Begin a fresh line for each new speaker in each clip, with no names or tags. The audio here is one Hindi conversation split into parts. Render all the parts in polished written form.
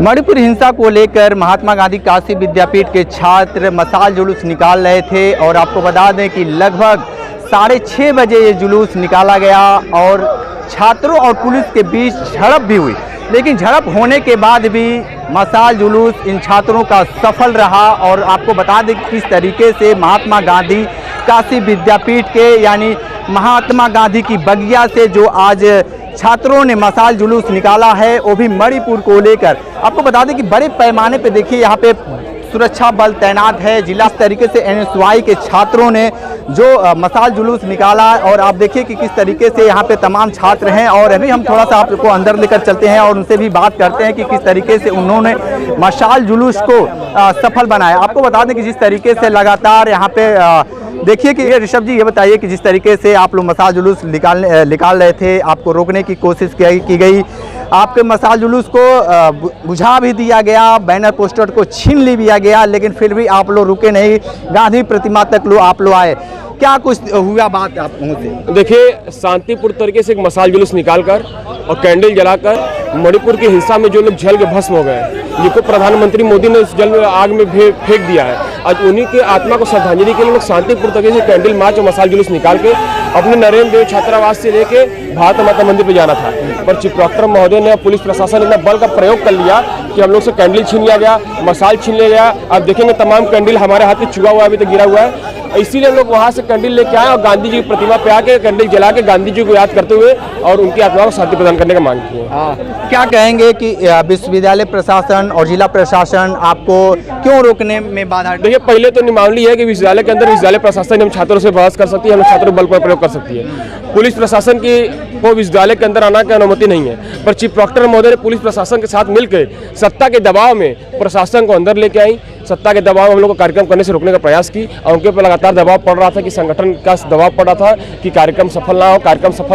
मणिपुर हिंसा को लेकर महात्मा गांधी काशी विद्यापीठ के छात्र मशाल जुलूस निकाल रहे थे और आपको बता दें कि लगभग 6:30 बजे ये जुलूस निकाला गया और छात्रों और पुलिस के बीच झड़प भी हुई, लेकिन झड़प होने के बाद भी मशाल जुलूस इन छात्रों का सफल रहा। और आपको बता दें कि किस तरीके से महात्मा गांधी काशी विद्यापीठ के यानी महात्मा गांधी की बगिया से जो आज छात्रों ने मशाल जुलूस निकाला है वो भी मणिपुर को लेकर। आपको बता दें कि बड़े पैमाने पे देखिए यहाँ पे सुरक्षा बल तैनात है। जिला तरीके से NSY के छात्रों ने जो मशाल जुलूस निकाला और आप देखिए कि किस तरीके से यहाँ पे तमाम छात्र हैं। और अभी हम थोड़ा सा आपको अंदर लेकर चलते हैं और उनसे भी बात करते हैं कि किस तरीके से उन्होंने मशाल जुलूस को सफल बनाया। आपको बता दें कि जिस तरीके से लगातार यहाँ पे देखिए कि ऋषभ जी ये बताइए कि जिस तरीके से आप लोग मशाल जुलूस निकाल रहे थे, आपको रोकने की कोशिश की गई, आपके मशाल जुलूस को बुझा भी दिया गया, बैनर पोस्टर को छीन लिया गया, लेकिन फिर भी आप लोग रुके नहीं, गांधी प्रतिमा तक आप लोग आए। क्या कुछ हुआ बात आप से?
देखिए, शांतिपूर्ण तरीके से एक मशाल जुलूस निकालकर और कैंडल जलाकर मणिपुर की हिंसा में जो लोग जल के भस्म हो गए, जिनको प्रधानमंत्री मोदी ने इस जल में आग में फेंक दिया है, आज उन्हीं की आत्मा को श्रद्धांजलि के लिए लोग शांतिपूर्ण तरीके से कैंडल मार्च और मशाल जुलूस निकाल के अपने नरेंद्र देव छात्रावास से लेके भारत माता मंदिर पे जाना था। पर चीफ डॉक्टर महोदय ने पुलिस प्रशासन ने इतना बल का प्रयोग कर लिया कि हम लोग से कैंडल छीन लिया गया, मशाल छीन लिया गया। आप देखेंगे तमाम कैंडल हमारे हाथ में चुका हुआ अभी तक गिरा हुआ है। इसीलिए हम लोग वहाँ से कैंडल लेके आए और गांधी जी की प्रतिमा पे आके कैंडल जला के गांधी जी को याद करते हुए और उनकी आत्मा को शांति प्रदान करने का मांग की है।
क्या कहेंगे कि विश्वविद्यालय प्रशासन और जिला प्रशासन आपको क्यों रोकने में बाधा?
देखिए, पहले तो नियमावली है कि विश्वविद्यालय के अंदर विश्वविद्यालय प्रशासन हम छात्रों से बहस कर सकती है, हम छात्रों बल पर प्रयोग कर सकती है। पुलिस प्रशासन की को विश्वविद्यालय के अंदर आना की अनुमति नहीं है। पर चीफ डॉक्टर महोदय ने पुलिस प्रशासन के साथ मिलकर सत्ता के दबाव में प्रशासन को अंदर लेके आई, सत्ता के दबाव हम लोग को कार्यक्रम करने से रोकने का प्रयास की और उनके ऊपर लगातार दबाव पड़ रहा था कि संगठन का दबाव पड़ रहा था कि कार्यक्रम सफल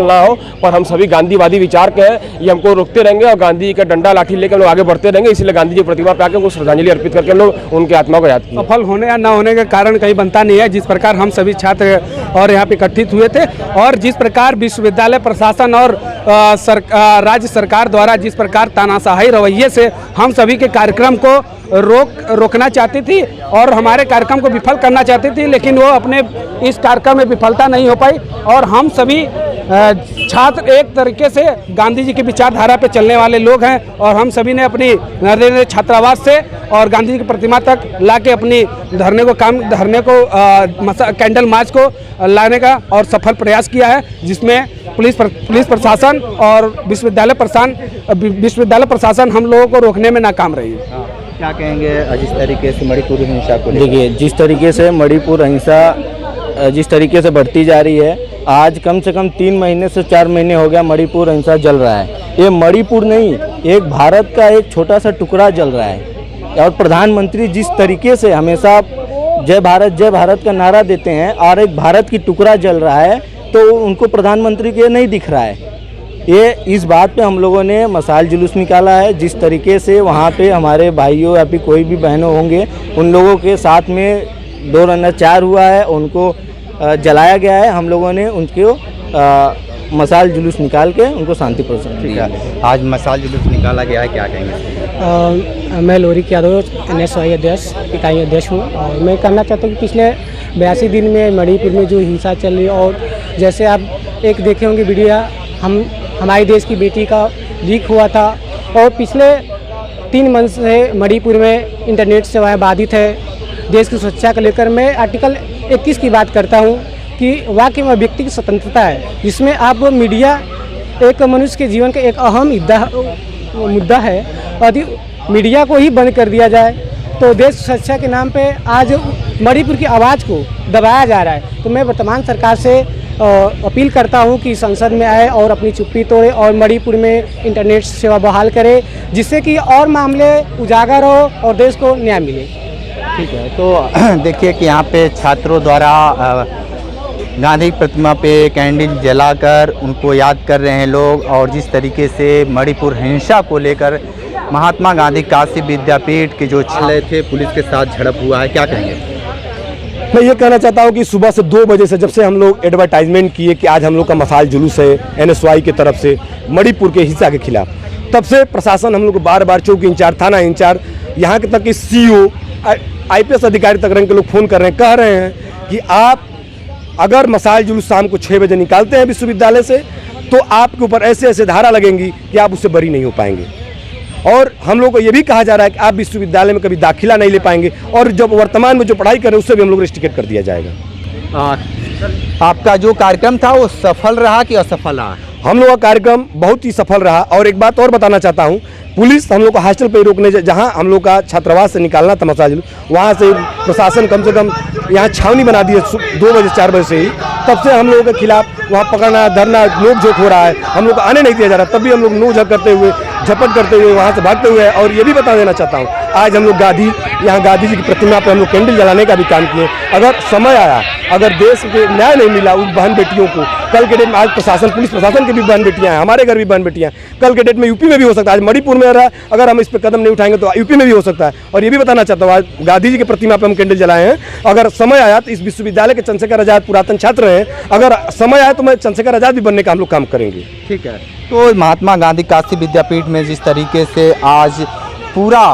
ना हो। पर हम सभी गांधीवादी विचार के हैं, ये हमको रोकते रहेंगे और गांधी का डंडा लाठी लेकर हम लोग आगे बढ़ते रहेंगे। इसलिए गांधी जी प्रतिमा पे आकर उनको श्रद्धांजलि अर्पित करके हम लोग उनकी आत्मा को याद किया।
सफल होने या न होने का कारण कहीं बनता नहीं है। जिस प्रकार हम सभी छात्र और यहाँ पे इकट्ठित हुए थे और जिस प्रकार विश्वविद्यालय प्रशासन और राज्य सरकार द्वारा जिस प्रकार तानाशाही रवैये से हम सभी के कार्यक्रम को रोकना चाहती थी और हमारे कार्यक्रम को विफल करना चाहती थी, लेकिन वो अपने इस कार्यक्रम में विफलता नहीं हो पाई। और हम सभी छात्र एक तरीके से गांधी जी की विचारधारा पे चलने वाले लोग हैं और हम सभी ने अपनी नरेंद्र छात्रावास से और गांधी जी की प्रतिमा तक लाके अपनी धरने को कैंडल मार्च को लाने का और सफल प्रयास किया है, जिसमें पुलिस प्रशासन और विश्वविद्यालय प्रशासन हम लोगों को रोकने में नाकाम रही है।
क्या कहेंगे जिस तरीके से मणिपुर हिंसा को?
देखिए, जिस तरीके से मणिपुर हिंसा जिस तरीके से बढ़ती जा रही है, आज कम से कम 3 महीने से 4 महीने हो गया मणिपुर हिंसा जल रहा है। ये मणिपुर नहीं, एक भारत का एक छोटा सा टुकड़ा जल रहा है। और प्रधानमंत्री जिस तरीके से हमेशा जय भारत का नारा देते हैं और एक भारत की टुकड़ा जल रहा है, तो उनको प्रधानमंत्री के नहीं दिख रहा है। ये इस बात पे हम लोगों ने मशाल जुलूस निकाला है। जिस तरीके से वहाँ पे हमारे भाइयों या फिर कोई भी बहनों होंगे, उन लोगों के साथ में 2 रन 4 हुआ है, उनको जलाया गया है। हम लोगों ने उनको मशाल जुलूस निकाल के उनको शांति प्रदान किया।
आज मशाल जुलूस निकाला गया है, क्या कहेंगे?
मैं लोरिक यादव NSY अध्यक्ष इकाई अध्यक्ष हूँ और मैं कहना चाहता हूँ कि पिछले 82 दिन में मणिपुर में जो हिंसा चल रही है और जैसे आप एक देखे होंगे वीडियो, हमारे देश की बेटी का लीक हुआ था और पिछले 3 मंथ से मणिपुर में इंटरनेट सेवाएं बाधित है। देश की सुरक्षा को लेकर मैं आर्टिकल 21 की बात करता हूं कि वाकई में व्यक्ति की स्वतंत्रता है, जिसमें आप मीडिया एक मनुष्य के जीवन का एक अहम मुद्दा है। यदि मीडिया को ही बंद कर दिया जाए तो देश सुरक्षा के नाम पे आज मणिपुर की आवाज़ को दबाया जा रहा है। तो मैं वर्तमान सरकार से अपील करता हूं कि संसद में आए और अपनी चुप्पी तोड़े और मणिपुर में इंटरनेट सेवा बहाल करे, जिससे कि और मामले उजागर हो और देश को न्याय मिले।
ठीक है, तो देखिए कि यहाँ पे छात्रों द्वारा गांधी प्रतिमा पे कैंडल जलाकर उनको याद कर रहे हैं लोग। और जिस तरीके से मणिपुर हिंसा को लेकर महात्मा गांधी काशी विद्यापीठ के जो छात्र थे पुलिस के साथ झड़प हुआ है, क्या कहेंगे?
मैं ये कहना चाहता हूँ कि सुबह से 2 बजे से जब से हम लोग एडवर्टाइजमेंट किए कि आज हम लोग का मशाल जुलूस है NSY की तरफ से मणिपुर के हिंसा के खिलाफ,
तब से प्रशासन हम लोग को बार बार चौकी इंचार्ज, थाना इंचार्ज, यहाँ तक कि CO, IPS अधिकारी तक रंग के लोग फ़ोन कर रहे हैं, कह रहे हैं कि आप अगर मसाल जुलूस शाम को 6 बजे निकालते हैं विश्वविद्यालय से तो आपके ऊपर ऐसे ऐसे धारा लगेंगी कि आप उससे बरी नहीं हो पाएंगे। और हम लोग को ये भी कहा जा रहा है कि आप विश्वविद्यालय में कभी दाखिला नहीं ले पाएंगे और जब वर्तमान में जो पढ़ाई कर रहे हैं उससे भी हम लोग रिस्ट्रिकेट कर दिया जाएगा।
आपका जो कार्यक्रम था वो सफल रहा कि असफल रहा?
हम लोग का कार्यक्रम बहुत ही सफल रहा। और एक बात और बताना चाहता हूँ, पुलिस हम लोग को हॉस्टल पे रोकने, जहाँ हम लोग का छात्रावास से निकालना था मसाल जुलूस, वहाँ से प्रशासन कम से कम यहाँ छावनी बना दी है 2 बजे 4 बजे से ही। तब से हम लोगों के खिलाफ वहाँ पकड़ना, धरना, नोक झोंक हो रहा है, हम लोग को आने नहीं दिया जा रहा। तब भी हम लोग नोक झोंक करते हुए, झपट करते हुए वहाँ से भागते हुए। और ये भी बता देना चाहता हूँ, आज हम लोग यहाँ गांधी जी की प्रतिमा पर हम लोग कैंडल जलाने का भी काम किए। अगर समय आया, अगर देश के न्याय नहीं मिला उन बहन बेटियों को, कल के डेट में आज प्रशासन, पुलिस प्रशासन की भी बहन बेटियां हैं, हमारे घर भी बहन बेटियां हैं, कल के डेट में यूपी में भी हो सकता है। आज मणिपुर में रहा, अगर हम इस पर कदम नहीं उठाएंगे तो यूपी में भी हो सकता है। और ये भी बताना चाहता हूँ, आज गांधी जी की प्रतिमा पर हम कैंडल जलाए हैं। अगर समय आया तो इस विश्वविद्यालय के चंद्रशेखर आजाद पुरातन छात्र हैं, अगर समय आया तो मैं चंद्रशेखर आजाद भी बनने का हम लोग काम करेंगे।
ठीक है। तो महात्मा गांधी काशी विद्यापीठ में जिस तरीके से आज पूरा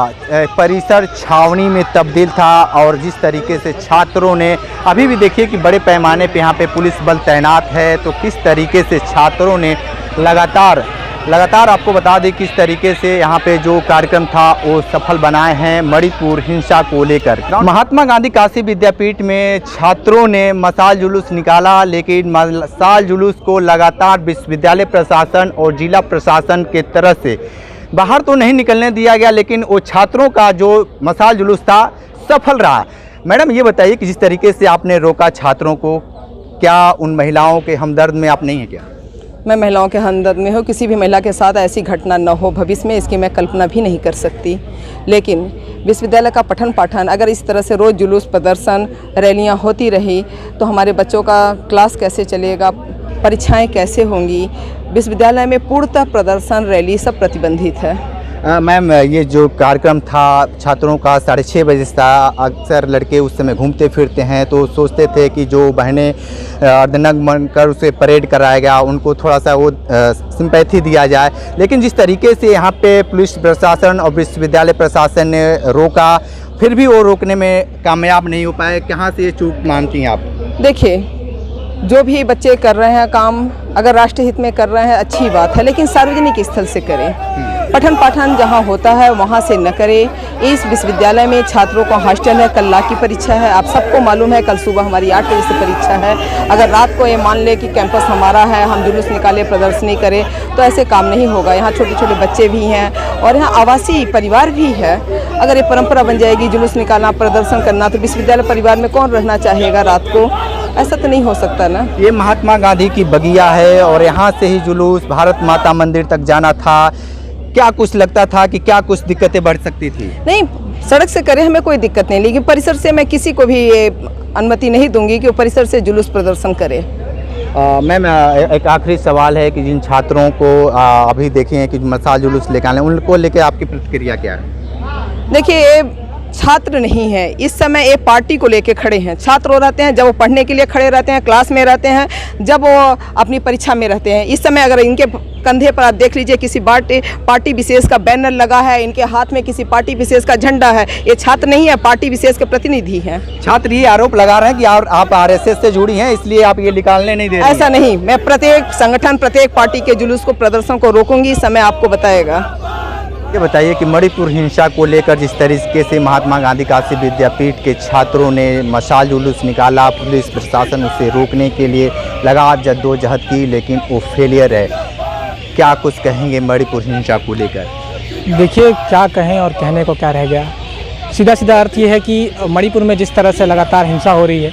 परिसर छावनी में तब्दील था और जिस तरीके से छात्रों ने, अभी भी देखिए कि बड़े पैमाने पे यहाँ पे पुलिस बल तैनात है, तो किस तरीके से छात्रों ने लगातार आपको बता दें किस तरीके से यहाँ पे जो कार्यक्रम था वो सफल बनाए हैं मणिपुर हिंसा को लेकर। महात्मा गांधी काशी विद्यापीठ में छात्रों ने मसाल जुलूस निकाला, लेकिन मसाल जुलूस को लगातार विश्वविद्यालय प्रशासन और जिला प्रशासन के तरफ से बाहर तो नहीं निकलने दिया गया, लेकिन वो छात्रों का जो मसाल जुलूस था सफल रहा। मैडम ये बताइए कि जिस तरीके से आपने रोका छात्रों को, क्या उन महिलाओं के हमदर्द में आप नहीं हैं क्या?
मैं महिलाओं के हमदर्द में हूँ। किसी भी महिला के साथ ऐसी घटना न हो भविष्य में, इसकी मैं कल्पना भी नहीं कर सकती। लेकिन विश्वविद्यालय का पठन पाठन अगर इस तरह से रोज़ जुलूस, प्रदर्शन, रैलियाँ होती रही तो हमारे बच्चों का क्लास कैसे चलेगा, परीक्षाएं कैसे होंगी। विश्वविद्यालय में पूर्णतः प्रदर्शन, रैली सब प्रतिबंधित है।
मैम, ये जो कार्यक्रम था छात्रों का 6:30 बजे था। अक्सर लड़के उस समय घूमते फिरते हैं तो सोचते थे कि जो बहनें अर्धनग्न बनकर उसे परेड कराया गया, उनको थोड़ा सा वो सिंपैथी दिया जाए। लेकिन जिस तरीके से यहाँ पे पुलिस प्रशासन और विश्वविद्यालय प्रशासन ने रोका, फिर भी वो रोकने में कामयाब नहीं हो पाए। कहाँ से ये चूक मानती हैं आप?
देखिए, जो भी बच्चे कर रहे हैं काम, अगर राष्ट्र हित में कर रहे हैं अच्छी बात है, लेकिन सार्वजनिक स्थल से करें। पठन पाठन जहां होता है वहां से न करें। इस विश्वविद्यालय में छात्रों का हॉस्टल है, कल ला की परीक्षा है, आप सबको मालूम है। कल सुबह हमारी 8 बजे से परीक्षा है। अगर रात को ये मान ले कि कैंपस हमारा है, हम जुलूस निकाले, प्रदर्शनी करें, तो ऐसे काम नहीं होगा। यहाँ छोटे छोटे बच्चे भी हैं और यहाँ आवासीय परिवार भी है। अगर ये परंपरा बन जाएगी जुलूस निकालना, प्रदर्शन करना, तो विश्वविद्यालय परिवार में कौन रहना चाहेगा रात को? ऐसा तो नहीं हो सकता ना।
ये महात्मा गांधी की बगिया है और यहाँ से ही जुलूस भारत माता मंदिर तक जाना था। क्या कुछ लगता था कि क्या कुछ दिक्कतें बढ़ सकती थी?
नहीं, सड़क से करें हमें कोई दिक्कत नहीं, लेकिन परिसर से मैं किसी को भी ये अनुमति नहीं दूंगी कि वो परिसर से जुलूस प्रदर्शन करे।
मैम, एक आखिरी सवाल है कि जिन छात्रों को अभी देखे हैं कि मसाल जुलूस लेकर आए, उनको लेकर आपकी प्रतिक्रिया क्या है?
देखिए, छात्र नहीं है इस समय, ये पार्टी को लेके खड़े हैं। छात्र वो रहते हैं जब वो पढ़ने के लिए खड़े रहते हैं, क्लास में रहते हैं, जब वो अपनी परीक्षा में रहते हैं। इस समय अगर इनके कंधे पर आप देख लीजिए किसी पार्टी विशेष का बैनर लगा है, इनके हाथ में किसी पार्टी विशेष का झंडा है, ये छात्र नहीं है, पार्टी विशेष के प्रतिनिधि हैं।
छात्र ये आरोप लगा रहे हैं कि आप RSS से जुड़ी हैं, इसलिए आप ये निकालने नहीं दे रहे हैं।
ऐसा नहीं, मैं प्रत्येक संगठन, प्रत्येक पार्टी के जुलूस को, प्रदर्शन को रोकूंगी। समय आपको बताएगा।
ये बताइए कि मणिपुर हिंसा को लेकर जिस तरीके से महात्मा गांधी काशी विद्यापीठ के छात्रों ने मशाल जुलूस निकाला, पुलिस प्रशासन उसे रोकने के लिए लगा जद्दोजहद की, लेकिन वो फेलियर है। क्या कुछ कहेंगे मणिपुर हिंसा को लेकर?
देखिए, क्या कहें और कहने को क्या रह गया। सीधा सीधा अर्थ ये है कि मणिपुर में जिस तरह से लगातार हिंसा हो रही है,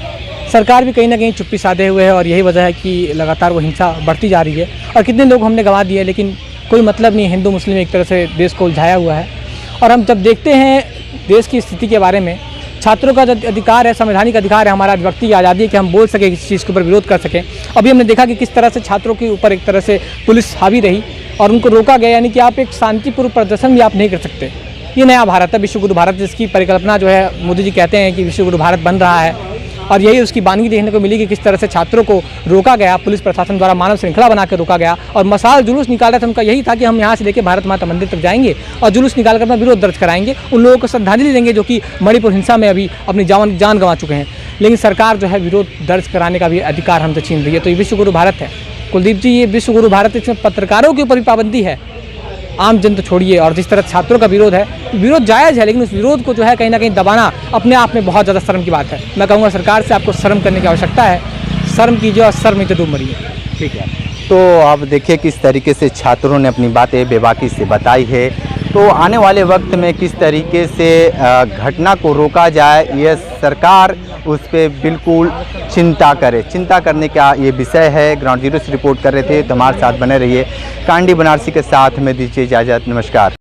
सरकार भी कहीं ना कहीं चुप्पी साधे हुए है और यही वजह है कि लगातार वो हिंसा बढ़ती जा रही है। और कितने लोग हमने गंवा दिए, लेकिन कोई मतलब नहीं। हिंदू मुस्लिम एक तरह से देश को उलझाया हुआ है। और हम जब देखते हैं देश की स्थिति के बारे में, छात्रों का जो अधिकार है, संवैधानिक अधिकार है, हमारा व्यक्ति की आज़ादी है कि हम बोल सकें, किसी चीज़ के ऊपर विरोध कर सकें। अभी हमने देखा कि किस तरह से छात्रों के ऊपर एक तरह से पुलिस हावी रही और उनको रोका गया, यानी कि आप एक शांतिपूर्ण प्रदर्शन भी आप नहीं कर सकते। ये नया भारत है, विश्व गुरु भारत, जिसकी परिकल्पना जो है मोदी जी कहते हैं कि विश्व गुरु भारत बन रहा है। और यही उसकी बानगी देखने को मिली कि किस तरह से छात्रों को रोका गया, पुलिस प्रशासन द्वारा मानव श्रृंखला बनाकर रोका गया और मसाल जुलूस निकाल रहे थे। उनका यही था कि हम यहाँ से लेकर भारत माता मंदिर तक जाएंगे और जुलूस निकाल कर अपना विरोध दर्ज कराएंगे, उन लोगों को श्रद्धांजलि देंगे जो कि मणिपुर हिंसा में अभी अपनी जान गंवा चुके हैं। लेकिन सरकार जो है विरोध दर्ज कराने का भी अधिकार हमसे छीन रही है। तो ये विश्व गुरु भारत है कुलदीप जी, ये विश्व गुरु भारत, इसमें पत्रकारों के ऊपर भी पाबंदी है, आम जन तो छोड़िए। और जिस तरह छात्रों का विरोध है, विरोध जायज़ है, लेकिन उस विरोध को जो है कहीं ना कहीं दबाना अपने आप में बहुत ज़्यादा शर्म की बात है। मैं कहूँगा सरकार से आपको शर्म करने की आवश्यकता है, शर्म कीजिए और शर्म नहीं तो डूब मरिए।
ठीक है, तो आप देखिए किस तरीके से छात्रों ने अपनी बातें बेबाकी से बताई है। तो आने वाले वक्त में किस तरीके से घटना को रोका जाए, यह सरकार उस पर बिल्कुल चिंता करे, चिंता करने का ये विषय है। ग्राउंड जीरो से रिपोर्ट कर रहे थे, तो हमारे साथ बने रहिए। कांडी बनारसी के साथ में दीजिए इजाज़त, नमस्कार।